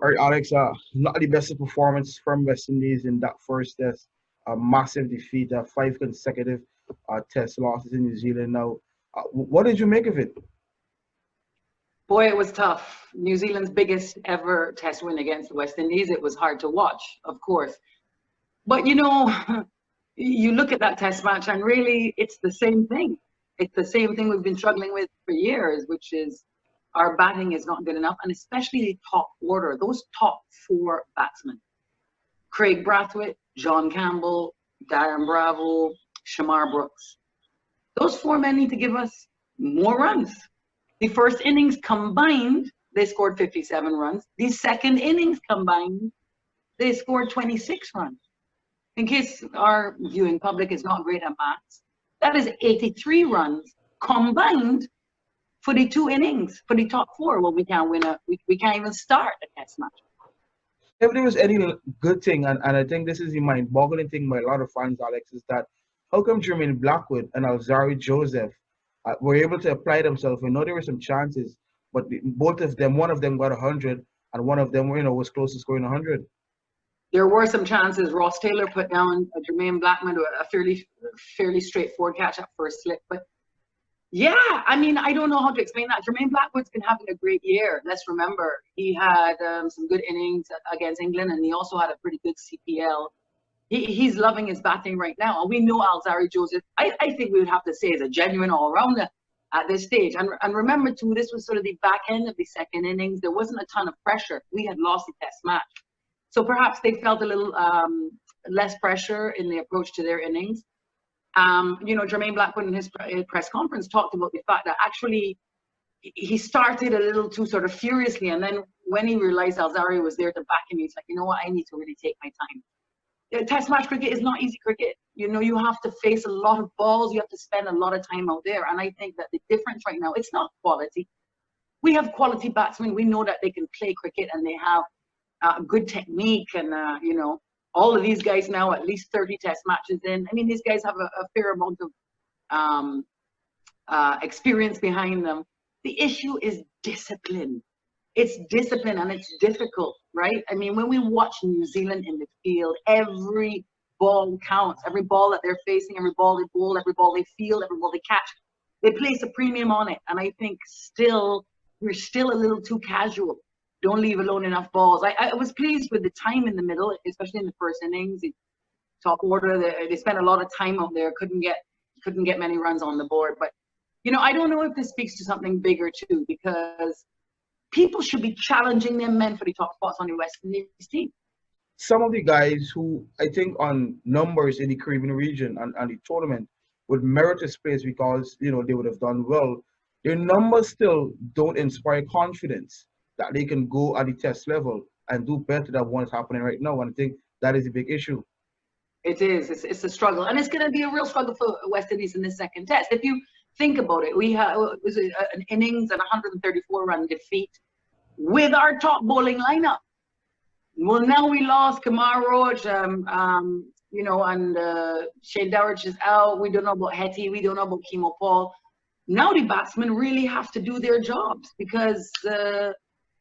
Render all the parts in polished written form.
All right, Alex, not the best performance from West Indies in that first test. A massive defeat, five consecutive test losses in New Zealand now. What did you make of it? Boy, it was tough. New Zealand's biggest ever test win against the West Indies. It was hard to watch, of course. But you know, you look at that test match and really it's the same thing. It's the same thing we've been struggling with for years, which is our batting is not good enough, and especially the top order, those top four batsmen. Craig Brathwaite, John Campbell, Darren Bravo, Shamar Brooks. Those four men need to give us more runs. The first innings combined, they scored 57 runs. The second innings combined, they scored 26 runs. In case our viewing public is not great at maths, that is 83 runs combined for the two innings, for the top four. Well, we can't win we can't even start a test match. If there was any good thing, and I think this is the mind-boggling thing by a lot of fans, Alex, is that how come Jermaine Blackwood and Alzarri Joseph were able to apply themselves? We know there were some chances, but both of them, one of them got 100, and one of them, was close to scoring 100. There were some chances. Ross Taylor put down Jermaine Blackwood, a fairly straightforward catch at first slip. But yeah, I mean, I don't know how to explain that. Jermaine Blackwood's been having a great year. Let's remember, he had some good innings against England, and he also had a pretty good CPL. He's loving his batting right now. And we know Alzarri Joseph, I think we would have to say, is a genuine all-rounder at this stage. And remember, too, this was sort of the back end of the second innings. There wasn't a ton of pressure. We had lost the test match. So perhaps they felt a little less pressure in the approach to their innings. Jermaine Blackwood in his press conference talked about the fact that actually he started a little too sort of furiously. And then when he realized Alzarri was there to back him, he's like, you know what, I need to really take my time. Test match cricket is not easy cricket. You have to face a lot of balls. You have to spend a lot of time out there. And I think that the difference right now, it's not quality. We have quality batsmen. We know that they can play cricket and they have good technique. And, all of these guys now, at least 30 test matches in. I mean, these guys have a fair amount of experience behind them. The issue is discipline. It's discipline and it's difficult, right? I mean, when we watch New Zealand in the field, every ball counts. Every ball that they're facing, every ball they bowl, every ball they field, every ball they catch. They place a premium on it. And I think we're still a little too casual. Don't leave alone enough balls. I was pleased with the time in the middle, especially in the first innings. The top order, they spent a lot of time out there, couldn't get many runs on the board. But, I don't know if this speaks to something bigger too, because people should be challenging their men for the top spots on the West Indies team. Some of the guys who I think on numbers in the Caribbean region and the tournament would merit this place because, they would have done well. Their numbers still don't inspire confidence that they can go at the test level and do better than what is happening right now. And I think that is a big issue. It is. It's a struggle. And it's going to be a real struggle for West Indies in this second test. If you think about it, we had an innings and 134-run defeat with our top bowling lineup. Well, now we lost Kamar Roach, and Shane Dowrich is out. We don't know about Hetty. We don't know about Kemo Paul. Now the batsmen really have to do their jobs because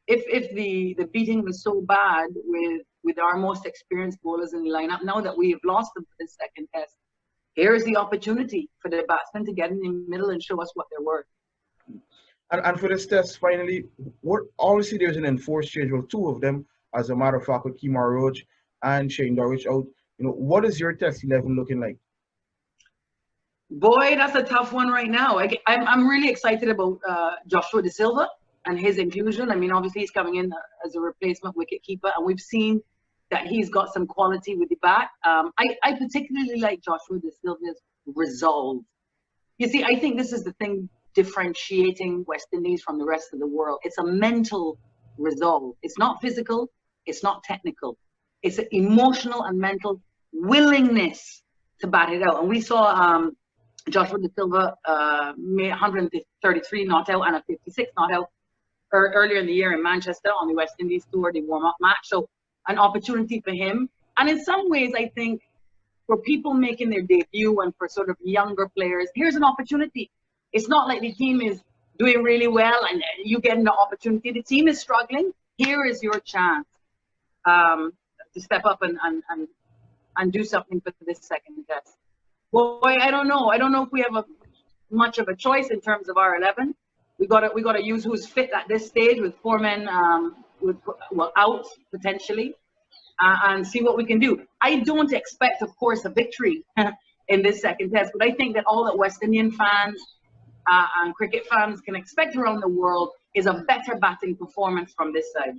if the beating was so bad with our most experienced bowlers in the lineup, now that we have lost them for the second test, here's the opportunity for the batsmen to get in the middle and show us what they're worth. And for this test, finally, obviously there's an enforced change. Well, two of them, as a matter of fact, with Kemar Roach and Shane Dowrich out. What is your test 11 looking like? Boy, that's a tough one right now. I'm really excited about Joshua De Silva and his inclusion. I mean, obviously he's coming in as a replacement wicketkeeper, and we've seen that he's got some quality with the bat. I particularly like Joshua De Silva's resolve. You see, I think this is the thing differentiating West Indies from the rest of the world. It's a mental resolve. It's not physical. It's not technical. It's an emotional and mental willingness to bat it out. And we saw Joshua De Silva made 133 not out and a 56 not out earlier in the year in Manchester on the West Indies tour, the warm-up match. So an opportunity for him. And in some ways, I think for people making their debut and for sort of younger players, here's an opportunity. It's not like the team is doing really well and you get an opportunity. The team is struggling. Here is your chance. to step up and do something for this second test. Boy, I don't know. I don't know if we have much of a choice in terms of our 11. We gotta use who's fit at this stage with 4 men out potentially, and see what we can do. I don't expect, of course, a victory in this second test, but I think that all that West Indian fans and cricket fans can expect around the world is a better batting performance from this side.